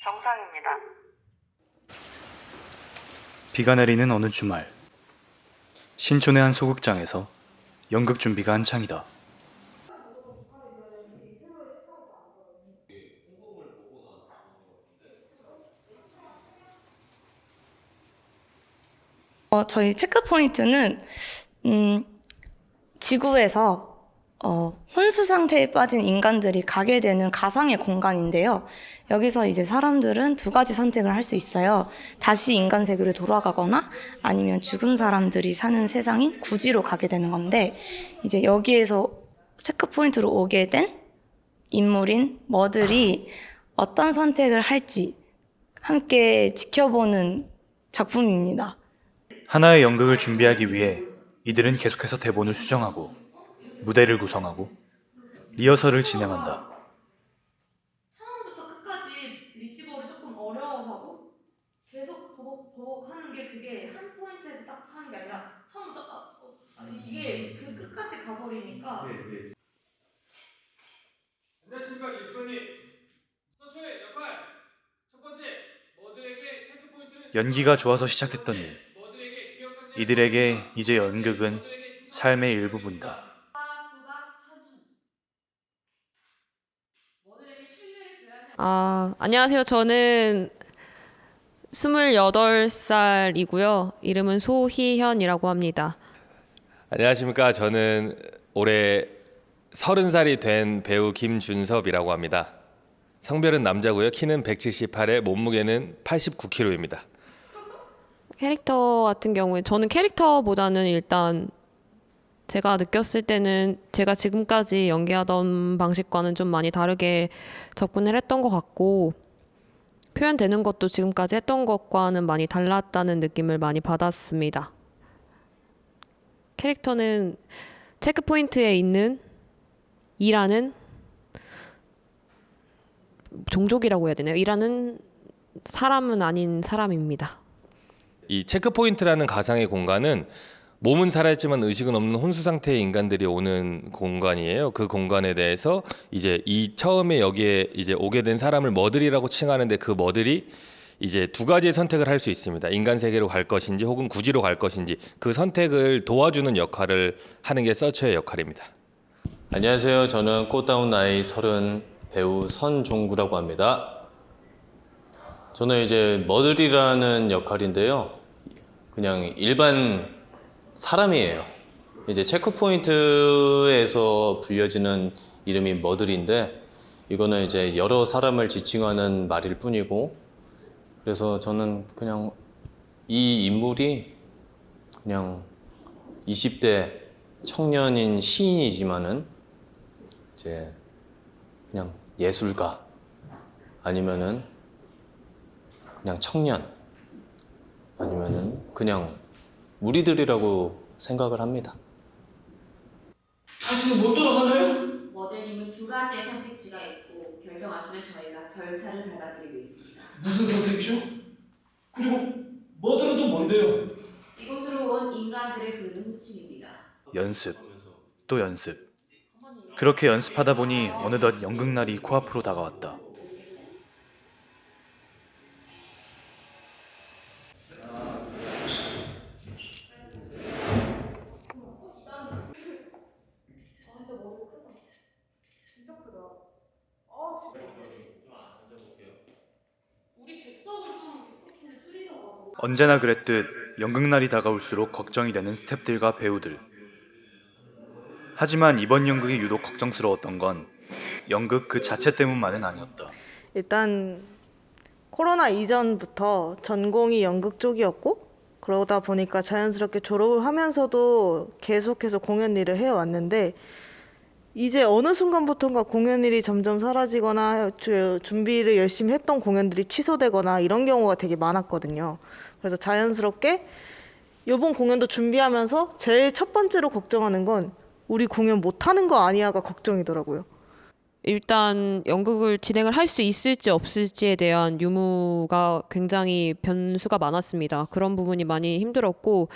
정상입니다. 비가 내리는 어느 주말, 신촌의 한 소극장에서 연극 준비가 한창이다. 저희 체크포인트는 지구에서 혼수 상태에 빠진 인간들이 가게 되는 가상의 공간인데요. 여기서 이제 사람들은 두 가지 선택을 할 수 있어요. 다시 인간 세계로 돌아가거나 아니면 죽은 사람들이 사는 세상인 구지로 가게 되는 건데, 이제 여기에서 체크포인트로 오게 된 인물인 머들이 어떤 선택을 할지 함께 지켜보는 작품입니다. 하나의 연극을 준비하기 위해 이들은 계속해서 대본을 수정하고 무대를 구성하고 리허설을 진행한다. 처음부터 끝까지 리시버를 조금 어려워하고 계속 버벅버벅 하는 게, 그게 한 포인트에서 딱 하는 게 아니라 처음부터 이게 그 끝까지 가버리니까. 안녕하십니까, 일수원님. 서초의 역할 첫 번째, 머들에게 체크포인트를 연기가 좋아서 시작했던 일. 이들에게 이제 연극은 삶의 일부분이다. 안녕하세요. 저는 28살이고요. 이름은 소희현이라고 합니다. 안녕하십니까. 저는 올해 30살이 된 배우 김준섭이라고 합니다. 성별은 남자고요. 키는 178에 몸무게는 89kg입니다. 캐릭터 같은 경우에 저는 캐릭터보다는 일단 제가 느꼈을 때는 제가 지금까지 연기하던 방식과는 좀 많이 다르게 접근을 했던 것 같고, 표현되는 것도 지금까지 했던 것과는 많이 달랐다는 느낌을 많이 받았습니다. 캐릭터는 체크포인트에 있는 일하는 종족이라고 해야 되나요? 일하는 사람은 아닌 사람입니다. 이 체크포인트라는 가상의 공간은 몸은 살아있지만 의식은 없는 혼수 상태의 인간들이 오는 공간이에요. 그 공간에 대해서 이제 이 처음에 여기에 이제 오게 된 사람을 머들이라고 칭하는데, 그 머들이 이제 두 가지의 선택을 할 수 있습니다. 인간 세계로 갈 것인지 혹은 구지로 갈 것인지, 그 선택을 도와주는 역할을 하는 게 서처의 역할입니다. 안녕하세요. 저는 꽃다운 나이 30 배우 선종구라고 합니다. 저는 이제 머들이라는 역할인데요. 그냥 일반 사람이에요. 이제 체크포인트에서 불려지는 이름이 머들인데, 이거는 이제 여러 사람을 지칭하는 말일 뿐이고, 그래서 저는 그냥 이 인물이 그냥 20대 청년인 시인이지만은 이제 그냥 예술가, 아니면은 그냥 청년, 아니면은 그냥 무리들이라고 생각을 합니다. 다시는 못 돌아가나요? 모델님은 두 가지의 선택지가 있고, 결정하시면 저희가 절차를 밟아드리고 있습니다. 무슨 선택이죠? 그리고 머들은 또 뭔데요? 이곳으로 온 인간들을 부르는 호칭입니다. 연습, 또 연습. 그렇게 연습하다 보니 어느덧 연극날이 코앞으로 다가왔다. 언제나 그랬듯 연극날이 다가올수록 걱정이 되는 스태프들과 배우들. 하지만 이번 연극이 유독 걱정스러웠던 건 연극 그 자체 때문만은 아니었다. 일단 코로나 이전부터 전공이 연극 쪽이었고, 그러다 보니까 자연스럽게 졸업을 하면서도 계속해서 공연 일을 해왔는데, 이제 어느 순간부터인가 공연 일이 점점 사라지거나 준비를 열심히 했던 공연들이 취소되거나 이런 경우가 되게 많았거든요. 그래서 자연스럽게 이번 공연도 준비하면서 제일 첫 번째로 걱정하는 건 우리 공연 못하는 거 아니야가 걱정이더라고요. 일단 연극을 진행을 할 수 있을지 없을지에 대한 유무가 굉장히 변수가 많았습니다. 그런 부분이 많이 힘들었고,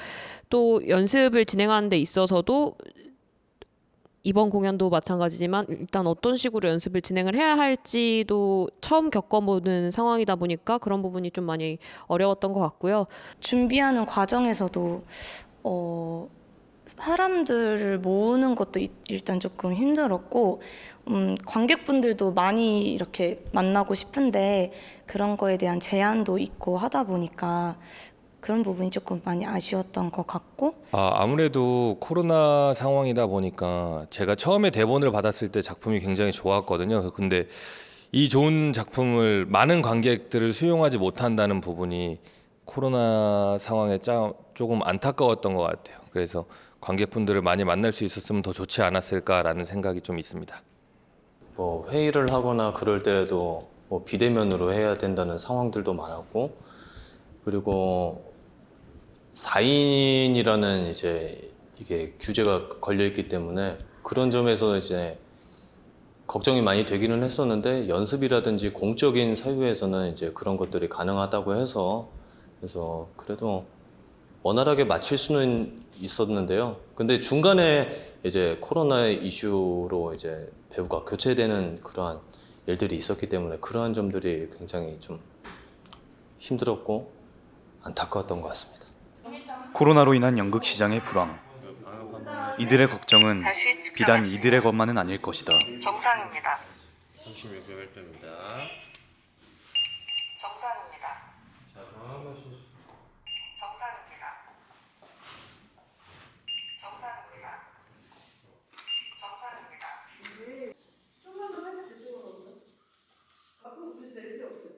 또 연습을 진행하는 데 있어서도 이번 공연도 마찬가지지만 일단 어떤 식으로 연습을 진행을 해야 할지도 처음 겪어보는 상황이다 보니까 그런 부분이 좀 많이 어려웠던 것 같고요. 준비하는 과정에서도 사람들을 모으는 것도 일단 조금 힘들었고, 관객분들도 많이 이렇게 만나고 싶은데 그런 거에 대한 제한도 있고 하다 보니까 그런 부분이 조금 많이 아쉬웠던 것 같고. 아무래도 코로나 상황이다 보니까 제가 처음에 대본을 받았을 때 작품이 굉장히 좋았거든요. 근데 이 좋은 작품을 많은 관객들을 수용하지 못한다는 부분이 코로나 상황에 조금 안타까웠던 것 같아요. 그래서 관객분들을 많이 만날 수 있었으면 더 좋지 않았을까라는 생각이 좀 있습니다. 뭐 회의를 하거나 그럴 때에도 뭐 비대면으로 해야 된다는 상황들도 많았고, 그리고 4인이라는 이제 이게 규제가 걸려 있기 때문에 그런 점에서 이제 걱정이 많이 되기는 했었는데, 연습이라든지 공적인 사유에서는 이제 그런 것들이 가능하다고 해서, 그래서 그래도 원활하게 마칠 수는 있었는데요. 근데 중간에 이제 코로나 이슈로 이제 배우가 교체되는 그러한 일들이 있었기 때문에 그러한 점들이 굉장히 좀 힘들었고 안타까웠던 것 같습니다. 코로나로 인한 연극 시장의 불황. 이들의 걱정은 비단 이들의 것만은 아닐 것이다. 정상입니다. 36.1도입니다. 정상입니다. 정상입니다. 정상입니다. 정상입니다. 좀만 더 살짝 뒤쪽으로 오세요. 앞으로 굳이 내릴 필요 없어요.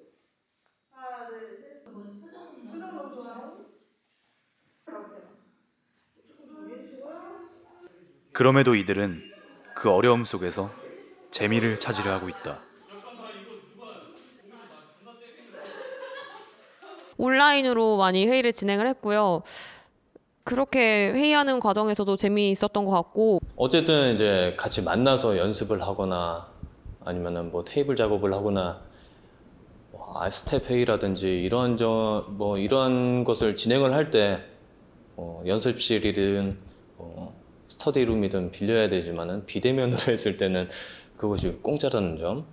하나, 둘, 셋. 표정 너무 좋아요. 그럼에도 이들은 그 어려움 속에서 재미를 찾으려 하고 있다. 온라인으로 많이 회의를 진행을 했고요. 그렇게 회의하는 과정에서도 재미있었던 것 같고, 어쨌든 이제 같이 만나서 연습을 하거나 아니면은 뭐 테이블 작업을 하거나 스텝 회의라든지 이런 것을 진행을 할 때 연습실이든 스터디룸이든 빌려야 되지만은 비대면으로 했을 때는 그것이 공짜라는 점.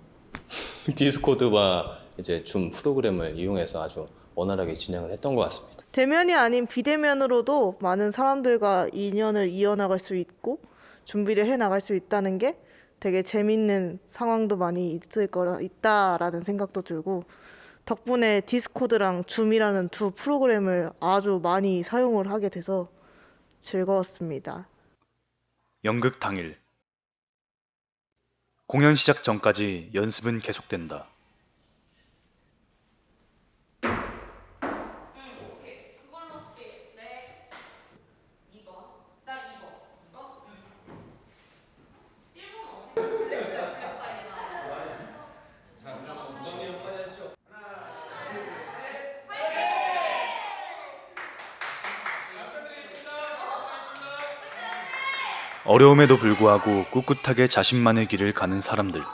디스코드와 이제 줌 프로그램을 이용해서 아주 원활하게 진행을 했던 것 같습니다. 대면이 아닌 비대면으로도 많은 사람들과 인연을 이어나갈 수 있고 준비를 해 나갈 수 있다는 게 되게 재밌는 상황도 많이 있다라는 생각도 들고, 덕분에 디스코드랑 줌이라는 두 프로그램을 아주 많이 사용을 하게 돼서 즐거웠습니다. 연극 당일. 공연 시작 전까지 연습은 계속된다. 어려움에도 불구하고 꿋꿋하게 자신만의 길을 가는 사람들.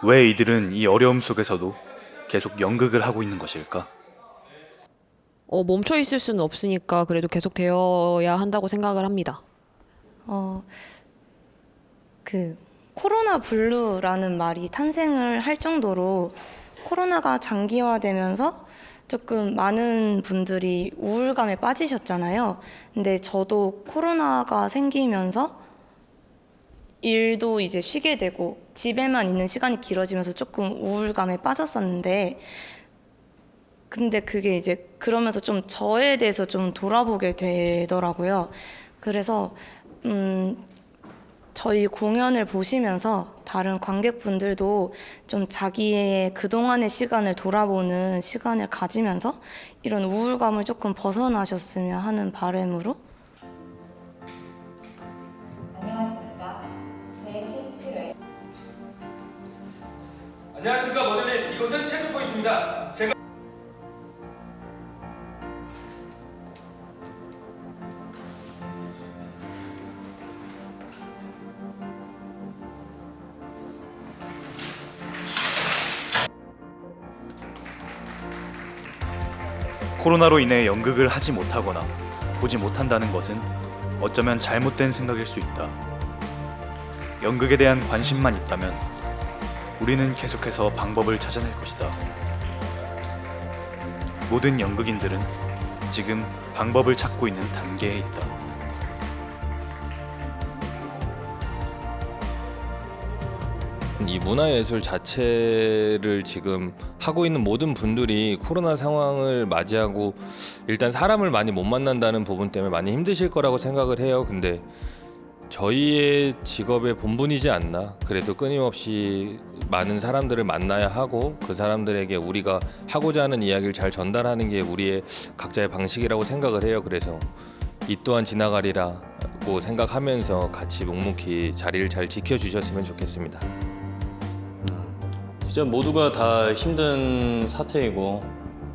왜 이들은 이 어려움 속에서도 계속 연극을 하고 있는 것일까? 멈춰 있을 수는 없으니까 그래도 계속 되어야 한다고 생각을 합니다. 코로나 블루라는 말이 탄생을 할 정도로 코로나가 장기화되면서 조금 많은 분들이 우울감에 빠지셨잖아요. 근데 저도 코로나가 생기면서 일도 이제 쉬게 되고 집에만 있는 시간이 길어지면서 조금 우울감에 빠졌었는데, 근데 그게 이제 그러면서 좀 저에 대해서 좀 돌아보게 되더라고요. 그래서 저희 공연을 보시면서 다른 관객분들도 좀 자기의 그동안의 시간을 돌아보는 시간을 가지면서 이런 우울감을 조금 벗어나셨으면 하는 바람으로. 안녕하십니까. 제17회 안녕하십니까 모델님. 이곳은 체크포인트입니다. 제가 코로나로 인해 연극을 하지 못하거나 보지 못한다는 것은 어쩌면 잘못된 생각일 수 있다. 연극에 대한 관심만 있다면 우리는 계속해서 방법을 찾아낼 것이다. 모든 연극인들은 지금 방법을 찾고 있는 단계에 있다. 이 문화예술 자체를 지금 하고 있는 모든 분들이 코로나 상황을 맞이하고 일단 사람을 많이 못 만난다는 부분 때문에 많이 힘드실 거라고 생각을 해요. 근데 저희의 직업의 본분이지 않나. 그래도 끊임없이 많은 사람들을 만나야 하고 그 사람들에게 우리가 하고자 하는 이야기를 잘 전달하는 게 우리의 각자의 방식이라고 생각을 해요. 그래서 이 또한 지나가리라고 생각하면서 같이 묵묵히 자리를 잘 지켜주셨으면 좋겠습니다. 진짜 모두가 다 힘든 사태이고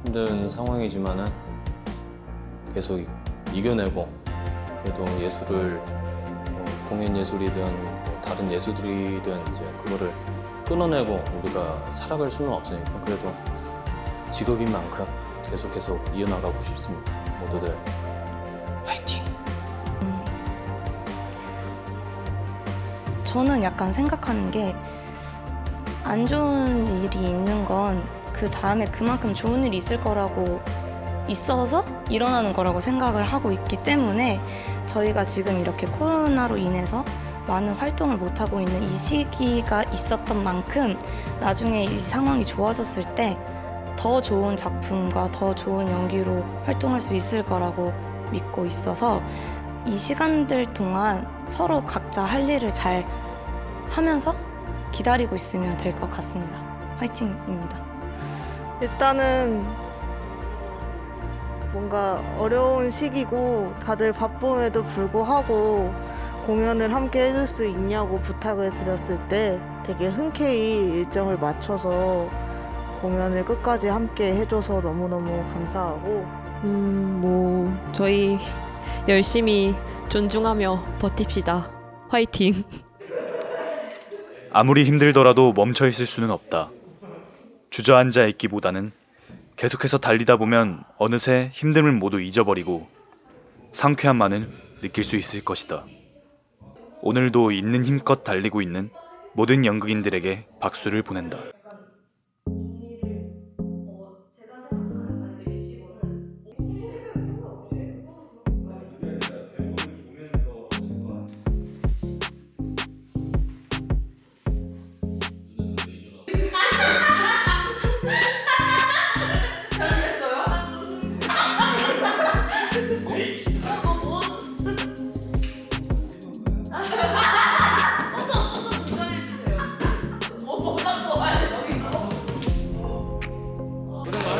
힘든 상황이지만은 계속 이겨내고 그래도 예술을 공연 예술이든 다른 예술이든 이제 그거를 끊어내고 우리가 살아갈 수는 없으니까 그래도 직업인 만큼 계속해서 이어나가고 싶습니다. 모두들 화이팅! 저는 약간 생각하는 게 안 좋은 일이 있는 건 그 다음에 그만큼 좋은 일이 있을 거라고 있어서 일어나는 거라고 생각을 하고 있기 때문에 저희가 지금 이렇게 코로나로 인해서 많은 활동을 못하고 있는 이 시기가 있었던 만큼 나중에 이 상황이 좋아졌을 때 더 좋은 작품과 더 좋은 연기로 활동할 수 있을 거라고 믿고 있어서 이 시간들 동안 서로 각자 할 일을 잘 하면서 기다리고 있으면 될 것 같습니다. 화이팅입니다. 일단은 뭔가 어려운 시기고 다들 바쁨에도 불구하고 공연을 함께 해줄 수 있냐고 부탁을 드렸을 때 되게 흔쾌히 일정을 맞춰서 공연을 끝까지 함께 해줘서 너무너무 감사하고 저희 열심히 존중하며 버팁시다. 화이팅! 아무리 힘들더라도 멈춰 있을 수는 없다. 주저앉아 있기보다는 계속해서 달리다 보면 어느새 힘듦을 모두 잊어버리고 상쾌함만을 느낄 수 있을 것이다. 오늘도 있는 힘껏 달리고 있는 모든 연극인들에게 박수를 보낸다.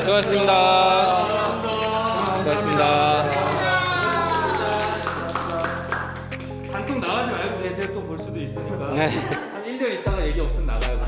수고하셨습니다. 수고하셨습니다. 방송 나가지 말고 계세요. 또 볼 수도 있으니까. 한 1년 있다가 얘기 없으면 나가요.